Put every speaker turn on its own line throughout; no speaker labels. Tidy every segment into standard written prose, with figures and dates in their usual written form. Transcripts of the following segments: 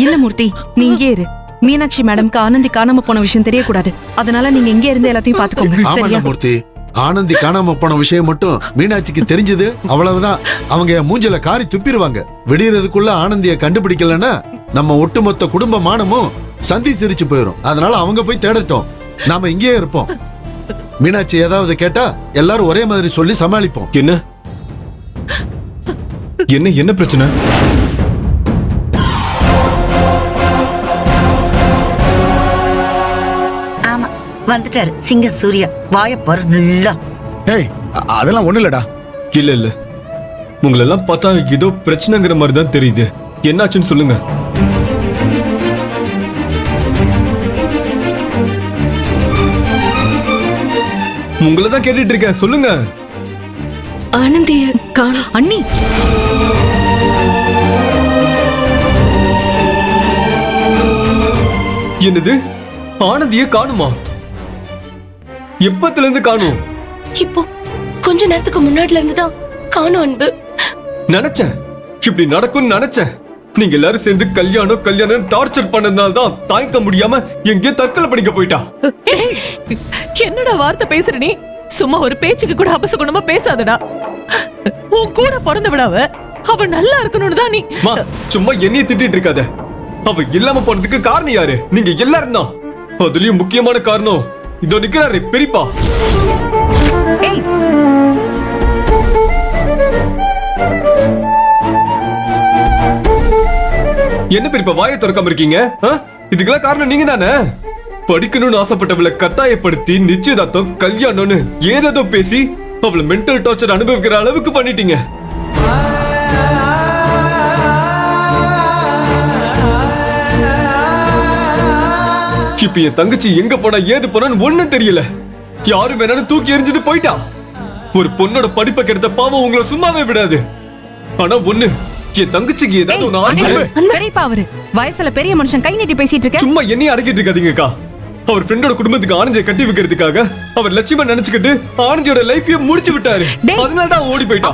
இல்ல மூர்த்தி, நீ இங்கே இரு. மீனாட்சி மேடம்க்கு ஆனந்தி காணாம போன விஷயம் தெரியக்கூடாது. அதனால நீங்க இங்கே இருந்து எல்லாத்தையும் பாத்துக்கோங்க. சரியா
மூர்த்தி? ஆனந்தி காணாம போன விஷயம் மட்டும் மீனாட்சிக்கு தெரிஞ்சது அவ்வளவுதான். அவங்க மூஞ்சில காரி துப்பிடுவாங்க. விடியறதுக்குள்ள ஆனந்திய கண்டுபிடிக்கலன்னா நம்ம ஒட்டுமொத்த குடும்ப மானமும் சந்தி சிரிச்சு போயிடும். அதனால அவங்க போய் தேடட்டும், நாம இங்கேயே இருப்போம். மீனாட்சி ஏதாவது கேட்டா எல்லாரும் ஒரே மாதிரி சொல்லி சமாளிப்போம்.
என்ன என்ன என்ன பிரச்சனை?
ஆமா, வந்துட்டாரு சிங்க சூர்யா. வாயப்பாரு நல்லா.
ஏய், அதெல்லாம் ஒண்ணு இல்லடா.
இல்ல இல்ல, உங்களெல்லாம் பார்த்தா ஏதோ பிரச்சனைங்கிற மாதிரி தான் தெரியுது. என்னாச்சுன்னு சொல்லுங்க. உங்களை தான் கேட்டுட்டு இருக்கேன், சொல்லுங்க.
ஆனந்திய காணோம். அண்ணி,
என்னது? ஆனந்திய காணுமா? எப்பத்துல இருந்து காணும்?
இப்போ கொஞ்ச நேரத்துக்கு முன்னாடில இருந்து தான் காணும் அன்பு.
நினைச்சேன் இப்படி நடக்கும்னு நினைச்சேன். நீங்க எல்லாரும் சேர்ந்து கல்யாணம் டார்ச்சர் பண்ணதுனால தான் தாய்க்க முடியாம எங்கேயோ தற்கொலை பண்ணிக்க போயிட்டா.
என்னடா வார்த்தை பேசுற நீ? சும்மா ஒரு பேச்சுக்கு கூட அபசகுணமா பேசாதடா. உன் கூட பிறந்தவிடாவ அவ நல்லா இருக்கணும்னு தான் நீ.
சும்மா என்னைய திட்டிட்டு இருக்காத. அவ இல்லாம போனதுக்கு காரணம் யாரு? நீங்க எல்லாரும் தான். அதுலயும் முக்கியமான காரணம் இதோ நிக்கிறாரு பெரியப்பா. என்ன பெரியப்பா வாயை திறக்காம இருக்கீங்க? இதுக்கெல்லாம் காரணம் நீங்க தானே. படிக்கணும்னு ஆசைப்பட்டவளை கட்டாயப்படுத்தி நிச்சயதார்த்தம் கல்யாணம்னு ஏதேதோ பேசி அவளை மென்டல் டார்ச்சர் அனுபவிக்கிற அளவுக்கு பண்ணிட்டீங்க. இப்ப என் தங்கச்சி எங்க போனா ஏது போனான்னு ஒண்ணும் தெரியல. யாரும் வேணாலும் தூக்கி எறிஞ்சிட்டு போயிட்டா. ஒரு பொண்ணோட படிப்பை கெடுத்த பாவம் உங்களை சும்மாவே விடாது. ஆனா ஒண்ணு, என் தங்கச்சிக்கு ஏதாவது ஒண்ணு ஆச்சு.
பெரியப்பா அவரு வயசுல பெரிய மனுஷன் கை நீட்டி பேசிட்டு இருக்க.
சும்மா என்னைய அடக்கிட்டு இருக்காதீங்கக்கா. அவர் ஃப்ரெண்டோட குடும்பத்துக்கு ஆனந்தியை கட்டி வைக்கிறதுக்காக அவர் லட்சியமா நினைச்சுக்கிட்டு ஆனந்தியோட லைஃபையே முடிச்சு விட்டாரு. அதனால தான் ஓடி போயிட்டா.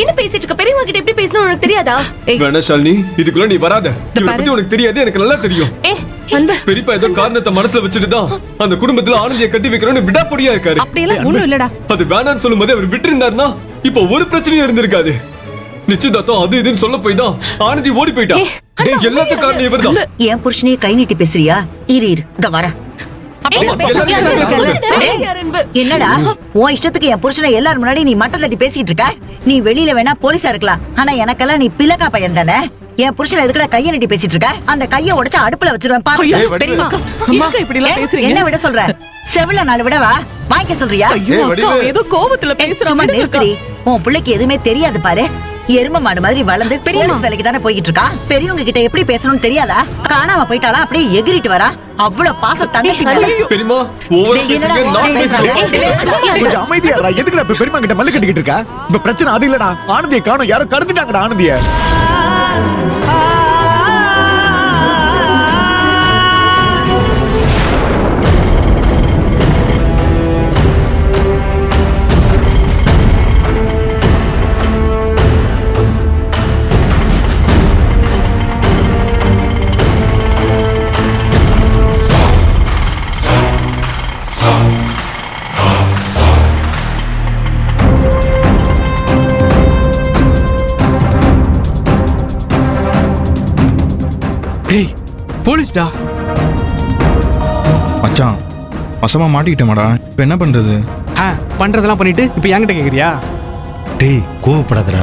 என்ன பேசிட்டு இருக்க? பெரியவங்க கிட்ட எப்படி பேசணும் உனக்கு தெரியாதா?
வேணா ஷாலினி, இதுக்குள்ள நீ வராத. இவரை பத்தி உனக்கு தெரியாது, எனக்கு நல்லா தெரியும். பெரியப்பா ஏதோ காரணத்தை மனசுல வச்சுட்டு தான் அந்த குடும்பத்துல ஆனந்தியை கட்டி வைக்கணும்னு விடாப்படியா இருக்காரு.
அப்படியெல்லாம் ஒண்ணும் இல்லடா.
அது வேணான்னு சொல்லும் போது அவர் விட்டு இருந்தாருன்னா இப்ப ஒரு பிரச்சனையும் இருந்திருக்காது. நிச்சயதார்த்தம் அது இதுன்னு சொல்ல போய் தான் ஆனந்தி ஓடி போயிட்டா. எல்லாத்துக்கும் காரணம் இவர்தான்.
என் புருஷனையே கை நீட்டி பேசுறியா? இரு இந்த வர. என்னடா உன் இஷ்டத்துக்கு என் புருஷனை எல்லாரும் முன்னாடி நீ மட்டம் தட்டி பேசிட்டு இருக்க? நீ வெளியில வேணா போலீஸா இருக்கலாம், ஆனா எனக்கெல்லாம் நீ பிளக்கா பையன் தானே. என் புருஷன் எதுக்குடா கைய நீட்டி பேசிட்டு இருக்க? அந்த கைய உடைச்சு அடுப்புல வச்சிருவேன் பாரு. என்ன விட சொல்ற? செவில நாலு விடவா வாங்கிக்க சொல்றியா?
ஏதோ கோபத்துல பேசுறாம
நிறுத்துறி. உன் பிள்ளைக்கு எதுவுமே தெரியாது பாரு. எரும மாடு மாதிரி வளர்ந்து போலீஸ் வேலைக்கு தானே போய்கிட்டு இருக்கா. பெரியவங்க கிட்ட எப்படி பேசணும்னு தெரியாதா? காணாம போயிட்டாளா அப்படியே எகிரிட்டு வரா. அவ்வளவு பாசம் தங்கச்சி மேல.
பெரியமா ஓவரா பேசுங்க. நான்
கொஞ்சம் அமைதியாடா. எதுக்குடா இப்ப பெரியமா கிட்ட மல்லு கட்டிக்கிட்டு இருக்க? இப்ப பிரச்சனை அது இல்லடா. ஆனந்தியை காணோம், யாரோ கடத்திட்டாங்கடா ஆனந்தியை.
ஏய், போலீஸ்டா.
மச்சான், வசமா மாட்டிக்கிட்டேமாடா. இப்போ என்ன பண்றது?
பண்றதெல்லாம் பண்ணிட்டு இப்போ என்கிட்ட கேக்குறியா?
டேய், கோவப்படாதடா.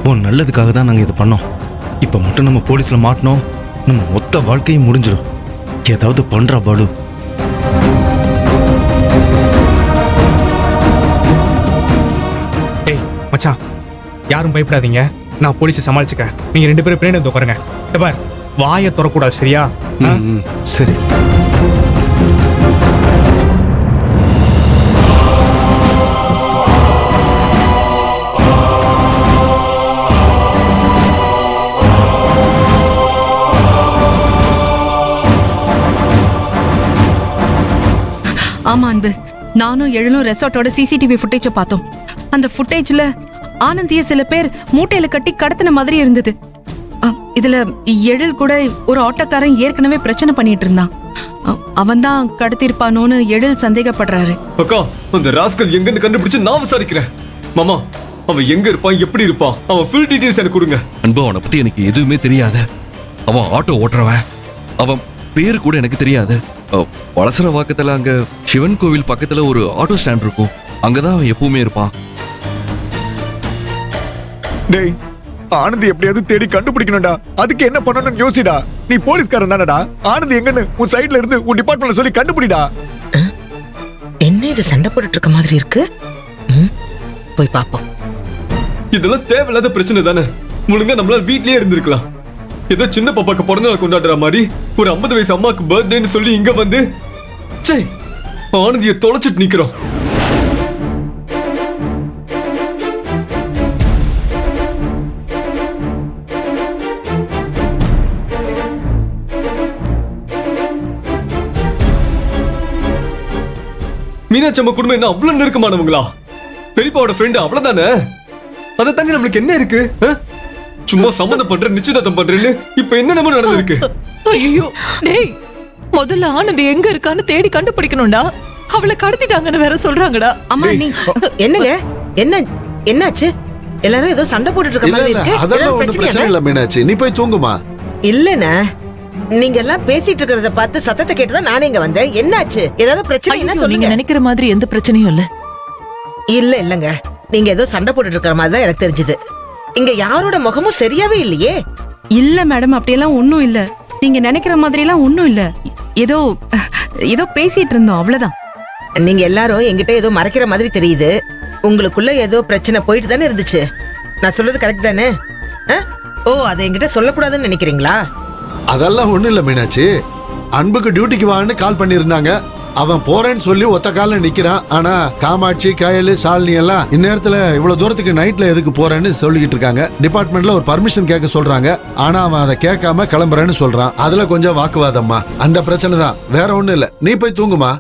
உன் நல்லதுக்காக தான் நாங்கள் இது பண்ணோம். இப்போ மட்டும் நம்ம போலீஸ்ல மாட்டினோம், நம்ம மொத்த வாழ்க்கையும் முடிஞ்சிடும். ஏதாவது பண்றா பாலு.
டேய் மச்சான், யாரும் பயப்படாதீங்க. நான் போலீஸை சமாளிச்சுக்கிறேன். நீங்க 2 பேரும் பின்னாடி வந்து உட்காருங்க. பார், வாயை திறக்கூடாது, சரியா?
சரி.
ஆமா அன்பு, நானும் எழுனும் ரெசார்ட்டோட சிசிடிவி ஃபுட்டேஜை பார்த்தோம். அந்த ஃபுட்டேஜ்ல ஆனந்திய சில பேர் மூட்டையில கட்டி கடத்தின மாதிரி இருந்தது. இதுல எழில் கூட ஒரு ஆட்டோக்காரன் ஏற்கனவே பிரச்சனை பண்ணிட்டு இருந்தான். அவன் தான் கடத்திருப்பானோன்னு எழில் சந்தேகப்படுறாரு.
அக்கா, அந்த ராஸ்கல் எங்கன்னு கண்டுபிடிச்சு நான் விசாரிக்கிறேன். மாமா, அவன் எங்க இருப்பான், எப்படி இருப்பான், அவன் ஃபுல் டீடைல்ஸ் எனக்கு கொடுங்க.
அன்பு, அவனை பத்தி எனக்கு எதுவுமே தெரியாத. அவன் ஆட்டோ ஓட்டுறவன். அவன் பேரு கூட எனக்கு தெரியாது. வளசர வாக்கத்துல அங்க சிவன் கோவில் பக்கத்துல ஒரு ஆட்டோ ஸ்டாண்ட் இருக்கும். அங்கதான் அவன் எப்பவுமே இருப்பான்.
டேய், ஆனந்தி எப்படியாவது தேடி கண்டுபிடிக்கணும்டா. அதுக்கு என்ன பண்ணணும்னு யோசிடா. நீ போலீஸ்காரன் தானடா. ஆனந்தி எங்கன்னு உன் சைடுல இருந்து உன் டிபார்ட்மெண்ட்ல சொல்லி கண்டுபிடிடா.
என்ன இது சண்டை போட்டுட்டு இருக்க மாதிரி இருக்கு? போய் பாப்போம்.
இதெல்லாம் தேவையில்லாத பிரச்சனை தானே. முழுங்க நம்மளால வீட்லயே இருந்திருக்கலாம். ஏதோ சின்ன பாப்பாக்கு பிறந்த நாள் கொண்டாடுற மாதிரி ஒரு 50 வயசு அம்மாக்கு பர்த்டேன்னு சொல்லி இங்க வந்து ஆனந்தியை தொலைச்சிட்டு நிக்கிறோம். மீனாட்சி அம்மா குடும்பம் என்ன அவ்வளவு நெருக்கமானவங்களா? பெரியப்பாவோட ஃப்ரெண்ட் அவ்வளவுதானே. அதை தாண்டி நம்மளுக்கு என்ன இருக்கு? சும்மா சம்மந்தம் பண்றேன், நிச்சயதார்த்தம் பண்றேன்னு இப்ப என்னென்னமோ நடந்திருக்கு.
ஐயோ டேய், முதல்ல ஆனந்தி எங்க இருக்கான்னு தேடி கண்டுபிடிக்கணும்டா. அவளை கடத்திட்டாங்கன்னு வேற சொல்றாங்கடா.
அம்மா நீ
என்னங்க, என்னாச்சு? எல்லாரும் ஏதோ சண்டை போட்டுட்டு இருக்க
இல்ல
மாதிரி
இல்ல,
இருக்கு.
அதெல்லாம் ஒண்ணும் பிரச்சனை இல்ல மீனாட்சி, நீ போய் தூங்குமா.
இல்லண்ணா, நீங்க எல்லாம் பேசிட்டு இருக்கிறத பார்த்து சத்தத்தை கேட்டுதான் நானே இங்க வந்தேன். என்னாச்சு? ஏதாவது பிரச்சனை என்ன
நீங்க
சொல்லுங்க.
நினைக்கிற மாதிரி எந்த பிரச்சனையும் இல்ல.
இல்லங்க, நீங்க ஏதோ சண்டை போட்டுட்டு இருக்கிற மாதிரி தான் எனக்கு தெரிஞ்சது. இங்க யாரோட முகமும் சரியாவே இல்லையே.
இல்ல மேடம், அப்படியெல்லாம் ஒண்ணும் இல்ல. நீங்க நினைக்கிற மாதிரி எல்லாம் ஒண்ணும் இல்ல. ஏதோ ஏதோ பேசிட்டு இருந்தோம், அவ்வளவுதான்.
நீங்க எல்லாரும் என்கிட்ட ஏதோ மறைக்கிற மாதிரி தெரியுது. உங்களுக்குள்ள ஏதோ பிரச்சனை போயிட்டு தானே இருந்துச்சு. நான் சொல்றது கரெக்ட் தானே? ஓ, அதை என்கிட்ட சொல்லக்கூடாதுன்னு நினைக்கிறீங்களா?
அதெல்லாம் ஒண்ணும் இல்ல மீனாட்சி. அன்புக்கு டியூட்டிக்கு வான்னு கால் பண்ணிருந்தாங்க. அவன் போறேன்னு சொல்லி ஒத்த கால நிக்கிறான். ஆனா காமாட்சி, கயலு, சாலினி எல்லாம் இந்நேரத்துல இவ்வளவு தூரத்துக்கு நைட்ல எதுக்கு போறேன்னு சொல்லிக்கிட்டு இருக்காங்க. டிபார்ட்மெண்ட்ல ஒரு பர்மிஷன் கேட்க சொல்றாங்க. ஆனா அவன் அதை கேட்காம கிளம்புறேன்னு சொல்றான். அதுல கொஞ்சம் வாக்குவாதம்மா. அந்த பிரச்சனை தான், வேற ஒண்ணும் இல்ல. நீ போய் தூங்குமா.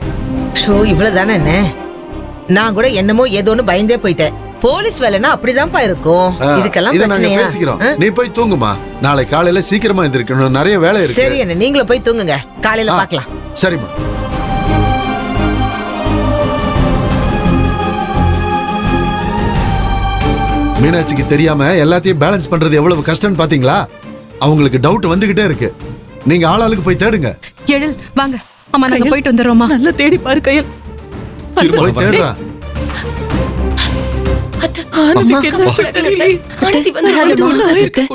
ஷோ, இவ்வளவுதானே என்ன? நான் கூட என்னமோ ஏதோன்னு பயந்தே போயிட்டேன். போலீஸ் வேலைன்னா அப்படிதான்ப்பா இருக்கும். இதுக்கெல்லாம்
இதை நாங்க
பிரச்சனையா?
பேசிக்கிறோம். நீ போய் தூங்குமா. நாளை காலையில சீக்கிரமா எந்திரிக்கணும், நிறைய வேலை இருக்கு.
சரி என்ன, நீங்களும் போய் தூங்குங்க. காலையில பாக்கலாம்.
சரிம்மா. மீனாட்சிக்கு தெரியாம எல்லாத்தையும் பேலன்ஸ் பண்றது எவ்வளவு கஷ்டம்னு பாத்தீங்களா? அவங்களுக்கு டவுட் வந்துகிட்டே இருக்கு. நீங்க ஆளாளுக்கு போய் தேடுங்க.
எழில் வாங்க, அம்மா நாங்க போயிட்டு வந்துடுறோமா.
நல்லா தேடி பாரு கையில்.
போய் தேடுறா.
ஆனந்திக்கு என்ன தெரியல.
ஆனந்தி வந்து